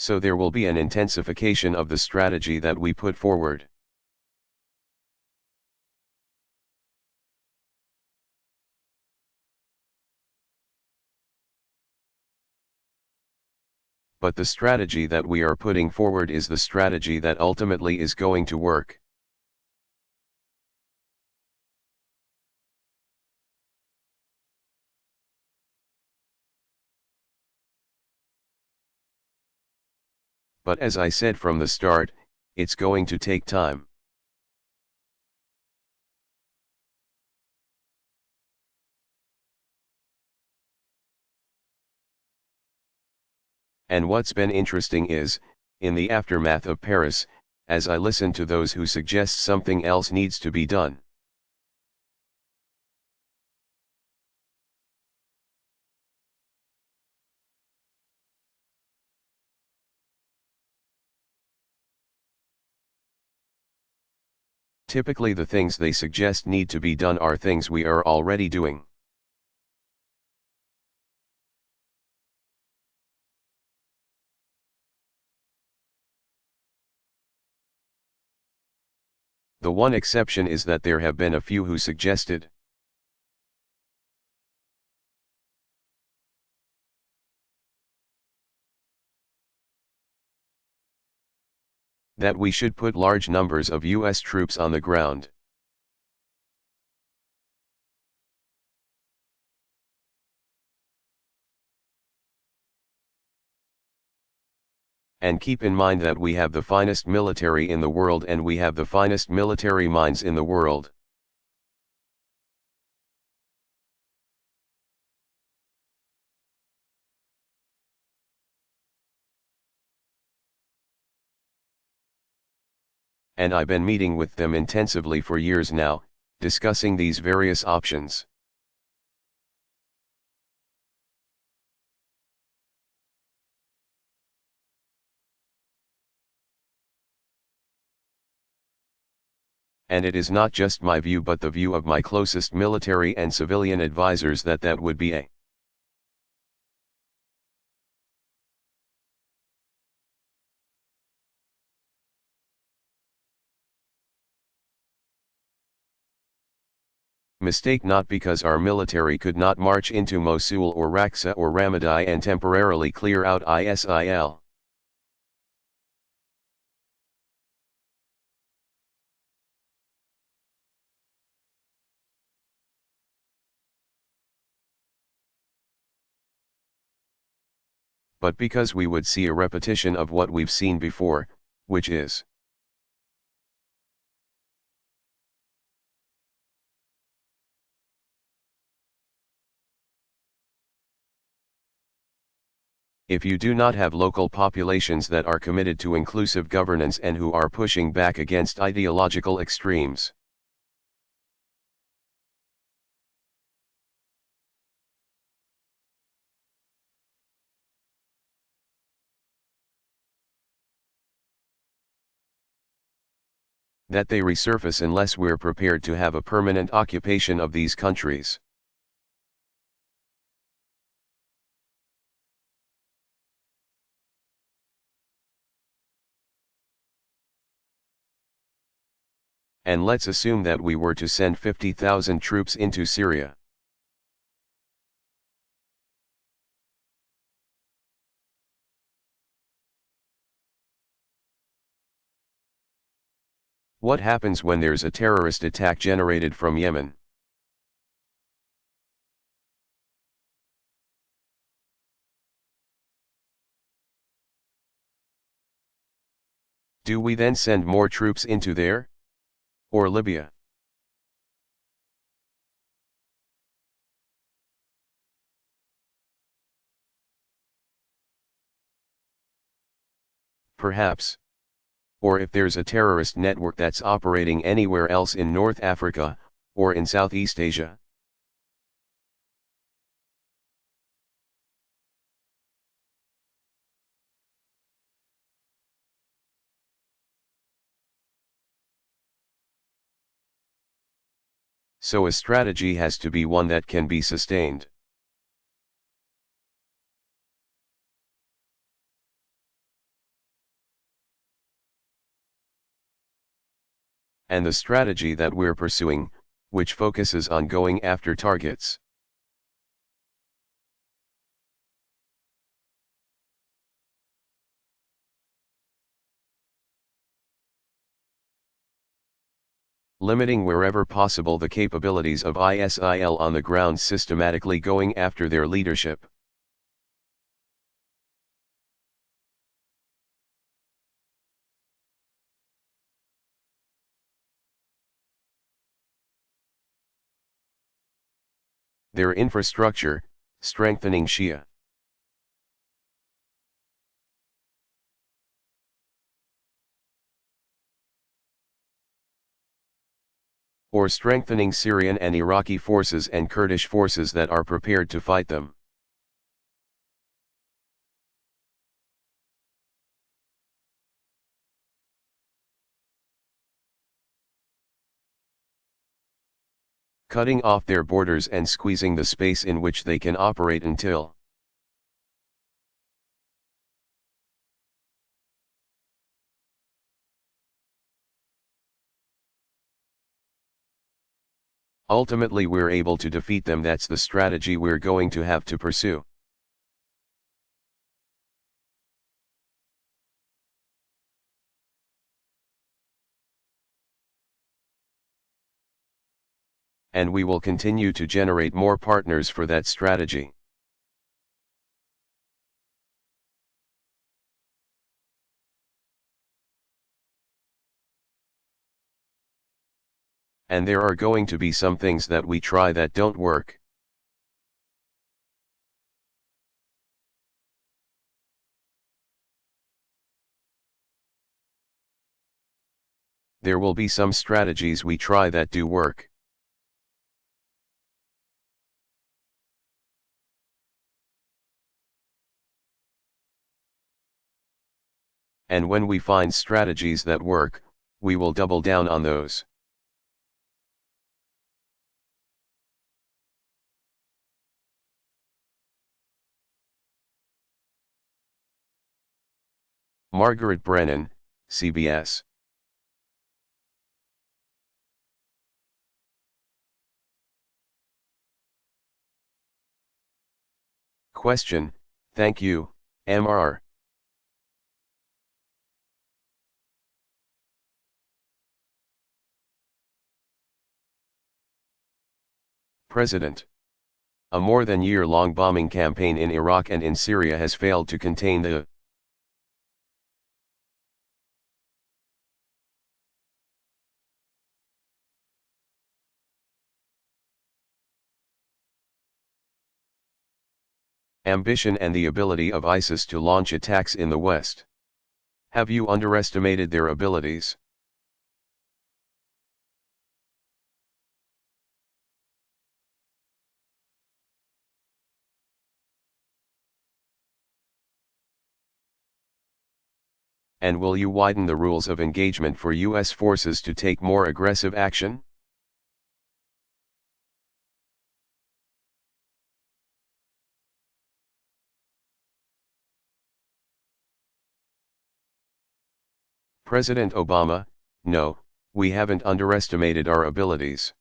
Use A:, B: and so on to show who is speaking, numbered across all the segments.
A: So there will be an intensification of the strategy that we put forward. But the strategy that we are putting forward is the strategy that ultimately is going to work. But as I said from the start, it's going to take time. And what's been interesting is, in the aftermath of Paris, as I listen to those who suggest something else needs to be done. Typically the things they suggest need to be done are things we are already doing. The one exception is that there have been a few who suggested that we should put large numbers of US troops on the ground. And keep in mind that we have the finest military in the world and we have the finest military minds in the world. And I've been meeting with them intensively for years now, discussing these various options. And it is not just my view but the view of my closest military and civilian advisors that that would be a mistake, not because our military could not march into Mosul or Raqqa or Ramadi and temporarily clear out ISIL. But because we would see a repetition of what we've seen before, which is if you do not have local populations that are committed to inclusive governance and who are pushing back against ideological extremes, that they resurface unless we're prepared to have a permanent occupation of these countries. And let's assume that we were to send 50,000 troops into Syria. What happens when there's a terrorist attack generated from Yemen? Do we then send more troops into there? Or Libya? Perhaps. Or if there's a terrorist network that's operating anywhere else in North Africa, or in Southeast Asia. So a strategy has to be one that can be sustained. and the strategy that we're pursuing, which focuses on going after targets. Limiting wherever possible the capabilities of ISIL on the ground, systematically going after their leadership. Their infrastructure, strengthening Shia. Or strengthening Syrian and Iraqi forces and Kurdish forces that are prepared to fight them. Cutting off their borders and squeezing the space in which they can operate until ultimately we're able to defeat them. That's the strategy we're going to have to pursue. And we will continue to generate more partners for that strategy. And there are going to be some things that we try that don't work. There will be some strategies we try that do work. And when we find strategies that work, we will double down on those. Margaret Brennan, CBS. Question, thank you, Mr. President. A more than year-long bombing campaign in Iraq and in Syria has failed to contain the ambition and the ability of ISIS to launch attacks in the West. Have you underestimated their abilities? And will you widen the rules of engagement for U.S. forces to take more aggressive action? President Obama, no, we haven't underestimated our abilities.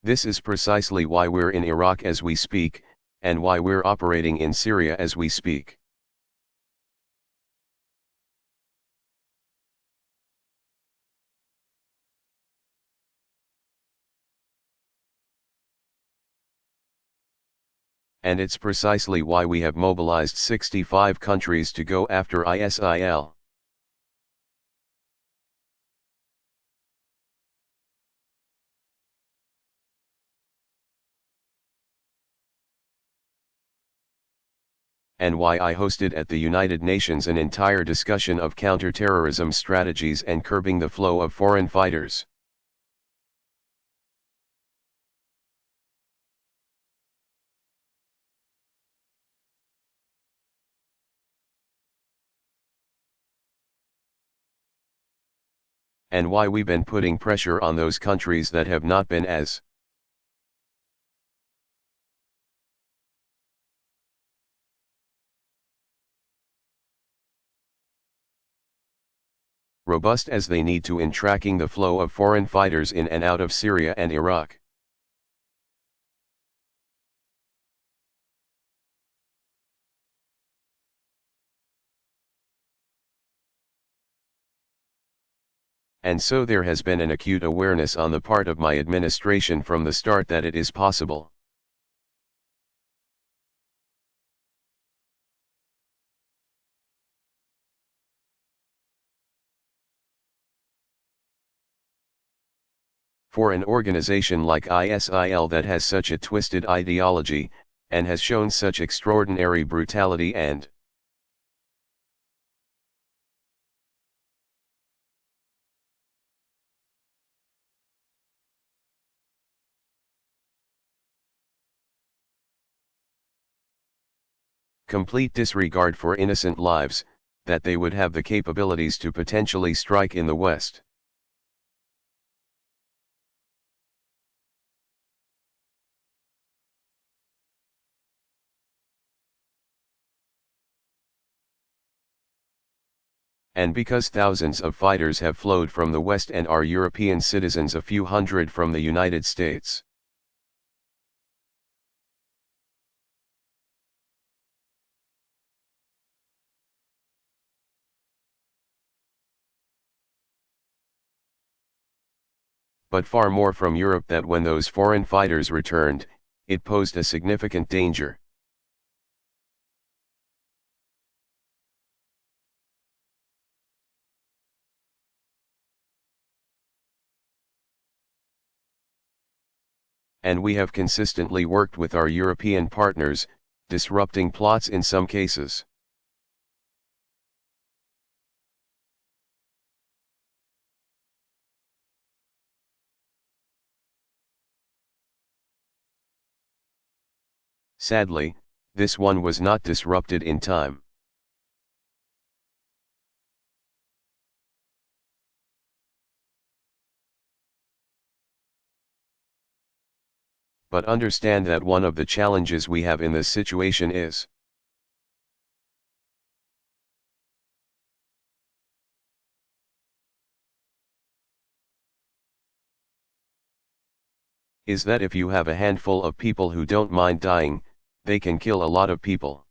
A: This is precisely why we're in Iraq as we speak, and why we're operating in Syria as we speak. And it's precisely why we have mobilized 65 countries to go after ISIL. And why I hosted at the United Nations an entire discussion of counterterrorism strategies and curbing the flow of foreign fighters. And why we've been putting pressure on those countries that have not been as robust as they need to in tracking the flow of foreign fighters in and out of Syria and Iraq. And so there has been an acute awareness on the part of my administration from the start that it is possible. For an organization like ISIL that has such a twisted ideology, and has shown such extraordinary brutality and complete disregard for innocent lives, that they would have the capabilities to potentially strike in the West. And because thousands of fighters have flowed from the West and are European citizens, a few hundred from the United States. But far more from Europe, that when those foreign fighters returned, it posed a significant danger. And we have consistently worked with our European partners, disrupting plots in some cases. Sadly, this one was not disrupted in time. But understand that one of the challenges we have in this situation is that if you have a handful of people who don't mind dying, they can kill a lot of people.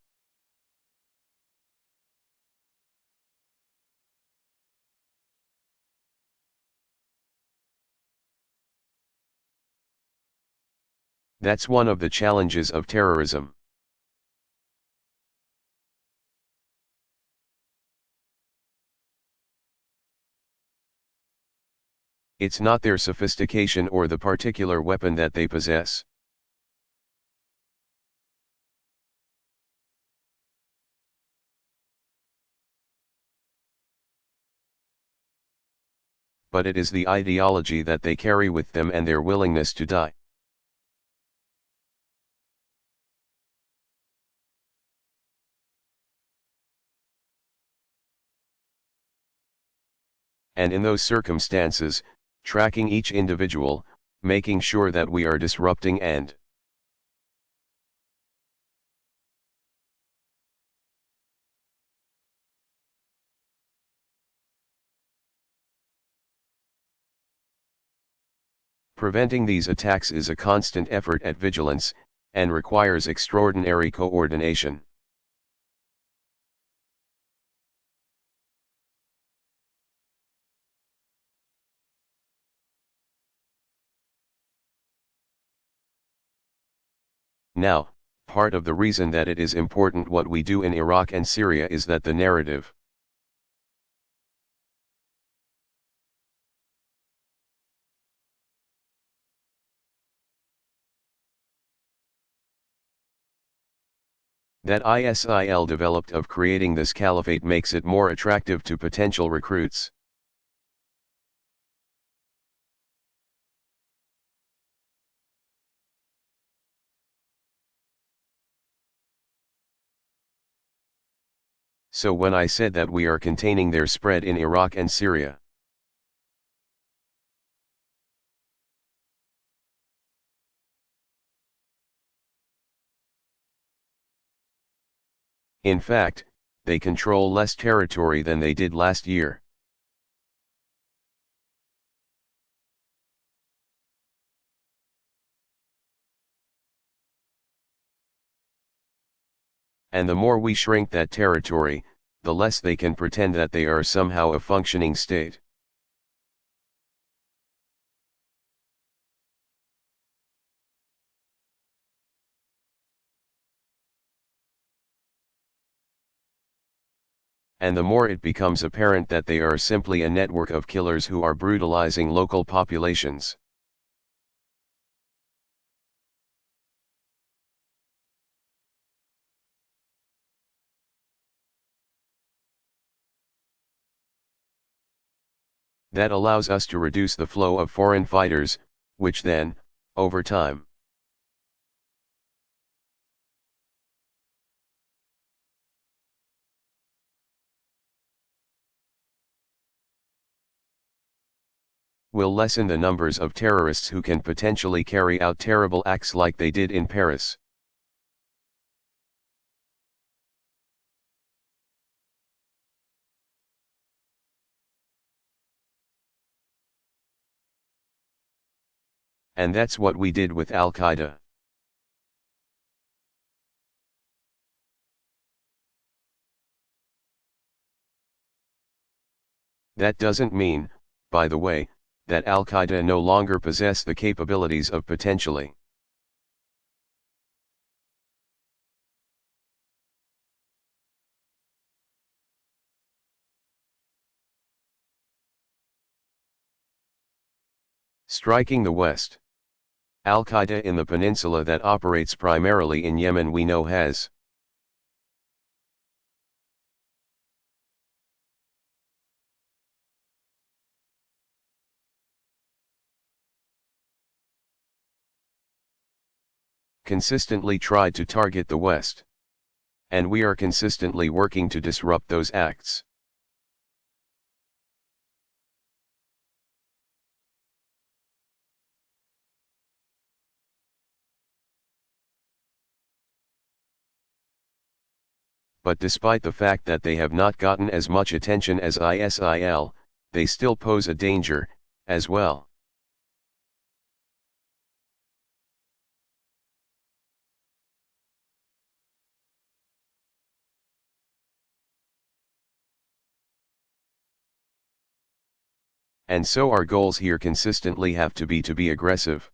A: That's one of the challenges of terrorism. It's not their sophistication or the particular weapon that they possess. But it is the ideology that they carry with them and their willingness to die. And in those circumstances, tracking each individual, making sure that we are disrupting and preventing these attacks is a constant effort at vigilance, and requires extraordinary coordination. Now, part of the reason that it is important what we do in Iraq and Syria is that the narrative that ISIL developed of creating this caliphate makes it more attractive to potential recruits. So when I said that we are containing their spread in Iraq and Syria, in fact, they control less territory than they did last year. And the more we shrink that territory, the less they can pretend that they are somehow a functioning state. And the more it becomes apparent that they are simply a network of killers who are brutalizing local populations. That allows us to reduce the flow of foreign fighters, which then, over time, will lessen the numbers of terrorists who can potentially carry out terrible acts like they did in Paris. And that's what we did with Al-Qaeda. That doesn't mean, by the way, that Al-Qaeda no longer possess the capabilities of potentially striking the West. Al-Qaeda in the peninsula that operates primarily in Yemen we know has consistently tried to target the West. And we are consistently working to disrupt those acts. But despite the fact that they have not gotten as much attention as ISIL, they still pose a danger, as well. And so our goals here consistently have to be aggressive.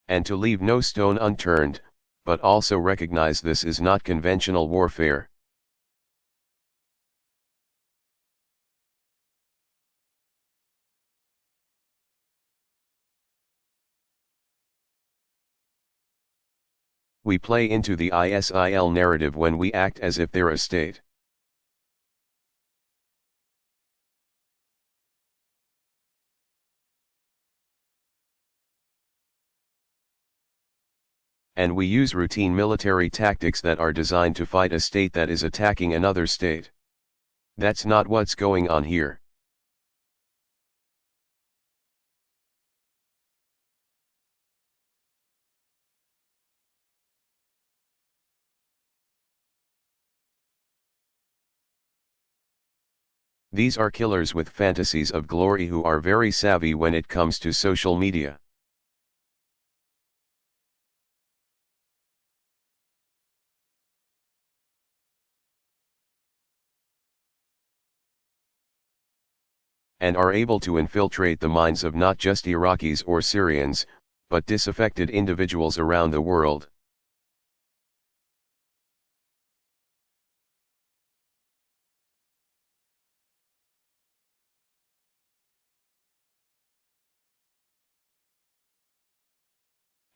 A: And to leave no stone unturned, but also recognize this is not conventional warfare. We play into the ISIL narrative when we act as if they're a state. And we use routine military tactics that are designed to fight a state that is attacking another state. That's not what's going on here. These are killers with fantasies of glory who are very savvy when it comes to social media. And are able to infiltrate the minds of not just Iraqis or Syrians, but disaffected individuals around the world.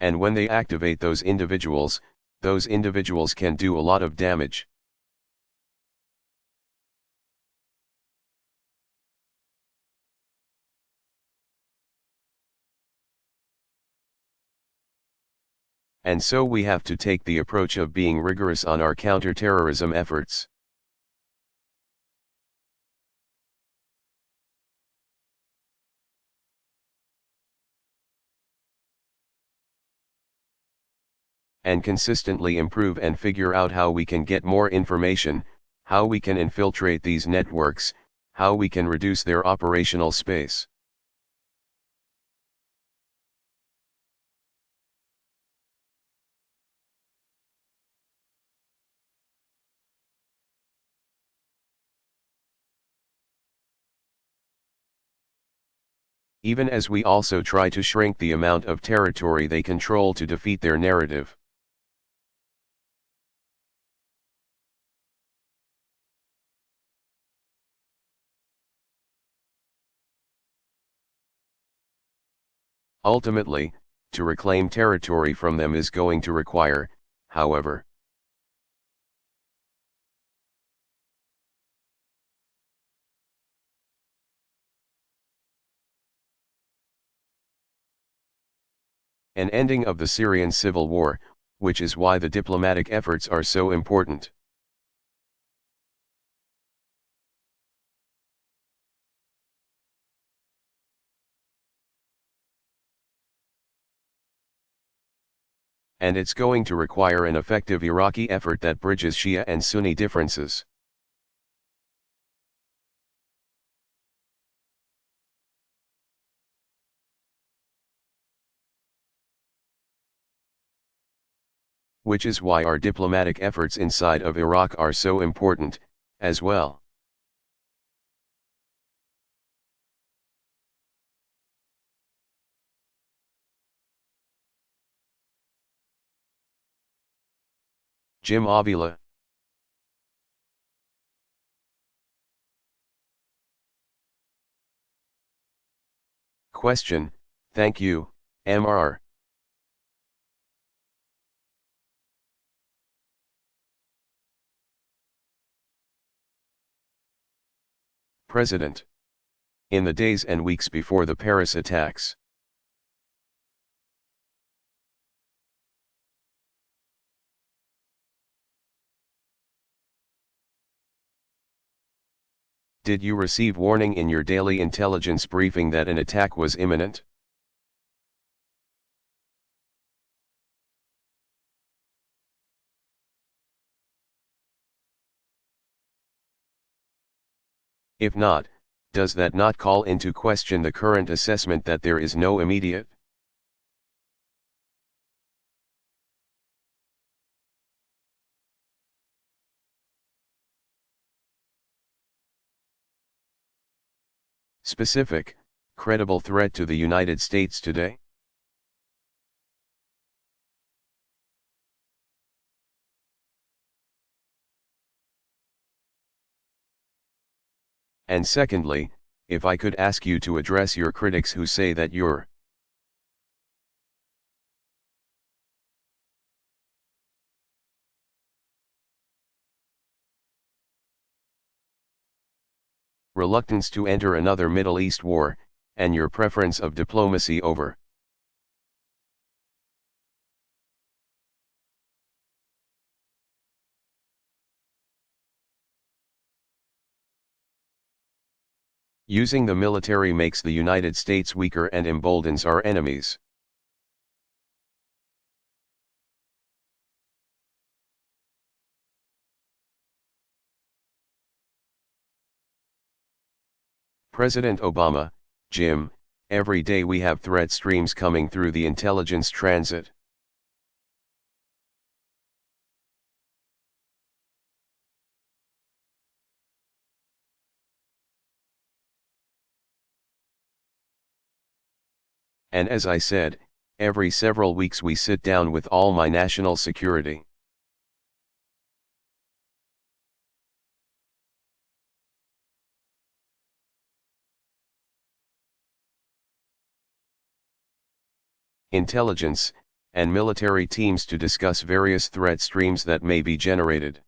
A: And when they activate those individuals can do a lot of damage. And so we have to take the approach of being rigorous on our counter-terrorism efforts. And consistently improve and figure out how we can get more information, how we can infiltrate these networks, how we can reduce their operational space. Even as we also try to shrink the amount of territory they control to defeat their narrative. Ultimately, to reclaim territory from them is going to require, however, an ending of the Syrian civil war, which is why the diplomatic efforts are so important. And it's going to require an effective Iraqi effort that bridges Shia and Sunni differences. Which is why our diplomatic efforts inside of Iraq are so important, as well. Jim Avila. Question, thank you, Mr. President. In the days and weeks before the Paris attacks. Did you receive warning in your daily intelligence briefing that an attack was imminent? If not, does that not call into question the current assessment that there is no immediate specific, credible threat to the United States today? And secondly, if I could ask you to address your critics who say that your reluctance to enter another Middle East war, and your preference of diplomacy over using the military makes the United States weaker and emboldens our enemies. President Obama, Jim, every day we have threat streams coming through the intelligence transit. And as I said, every several weeks we sit down with all my national security. Intelligence, and military teams to discuss various threat streams that may be generated.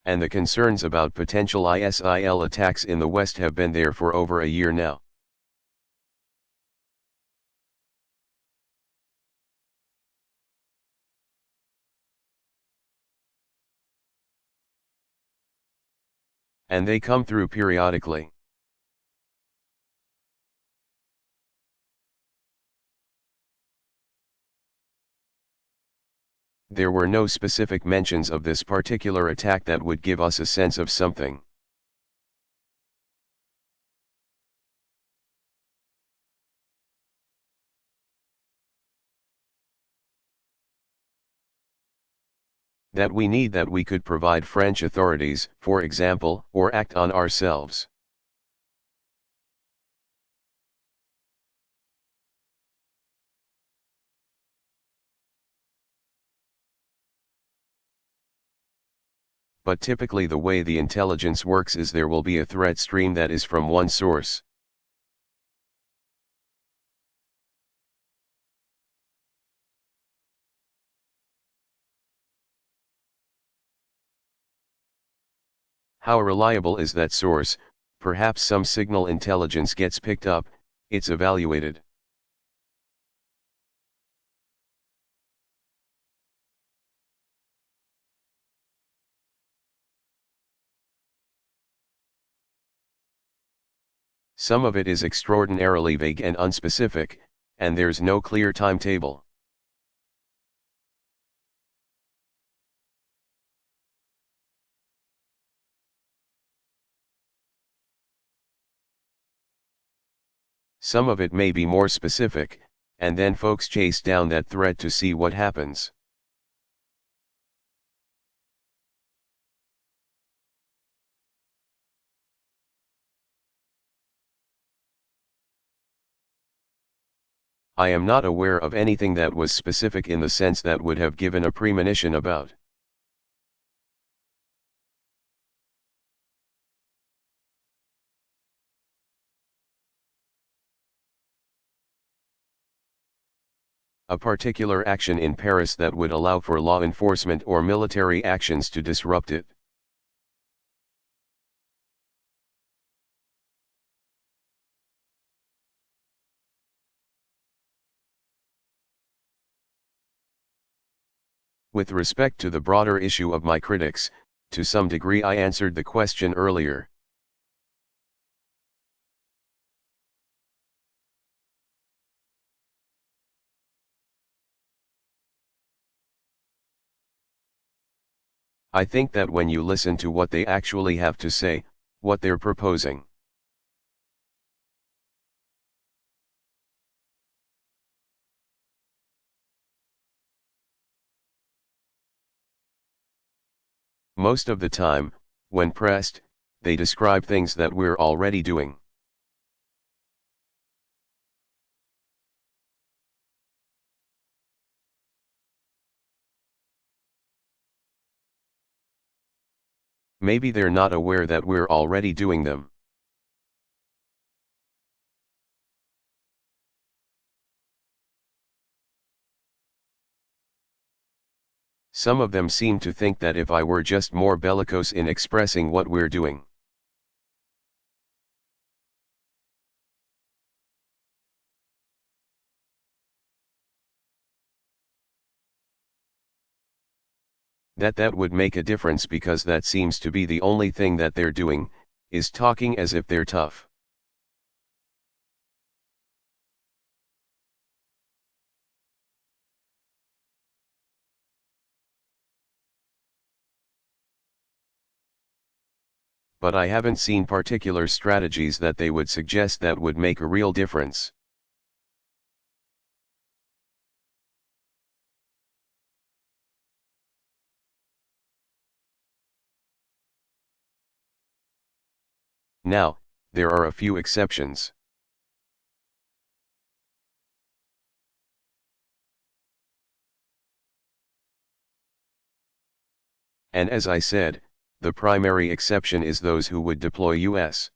A: And the concerns about potential ISIL attacks in the West have been there for over a year now. And they come through periodically. there were no specific mentions of this particular attack that would give us a sense of something. That we need that we could provide French authorities, for example, or act on ourselves. But typically the way the intelligence works is there will be a threat stream that is from one source. How reliable is that source? Perhaps some signal intelligence gets picked up, it's evaluated. Some of it is extraordinarily vague and unspecific, and there's no clear timetable. Some of it may be more specific, and then folks chase down that thread to see what happens. I am not aware of anything that was specific in the sense that would have given a premonition about. A particular action in Paris that would allow for law enforcement or military actions to disrupt it. With respect to the broader issue of my critics, to some degree I answered the question earlier. I think that when you listen to what they actually have to say, what they're proposing, most of the time, when pressed, they describe things that we're already doing. Maybe they're not aware that we're already doing them. Some of them seem to think that if I were just more bellicose in expressing what we're doing, that would make a difference, because that seems to be the only thing that they're doing, is talking as if they're tough. But I haven't seen particular strategies that they would suggest that would make a real difference. Now, there are a few exceptions. And as I said, the primary exception is those who would deploy U.S.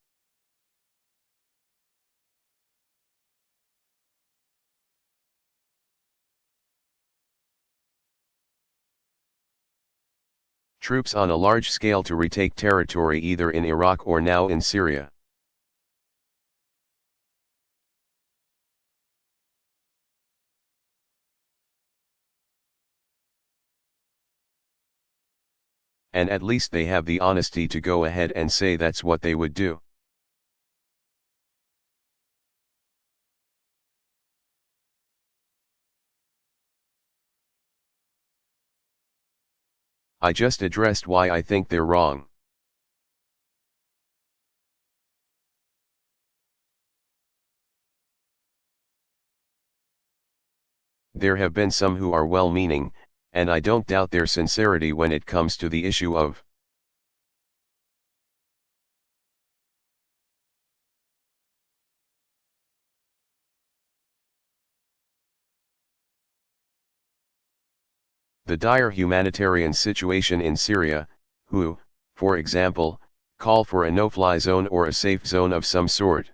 A: troops on a large scale to retake territory either in Iraq or now in Syria. And at least they have the honesty to go ahead and say that's what they would do. I just addressed why I think they're wrong. There have been some who are well-meaning, and I don't doubt their sincerity when it comes to the issue of the dire humanitarian situation in Syria, who, for example, call for a no-fly zone or a safe zone of some sort.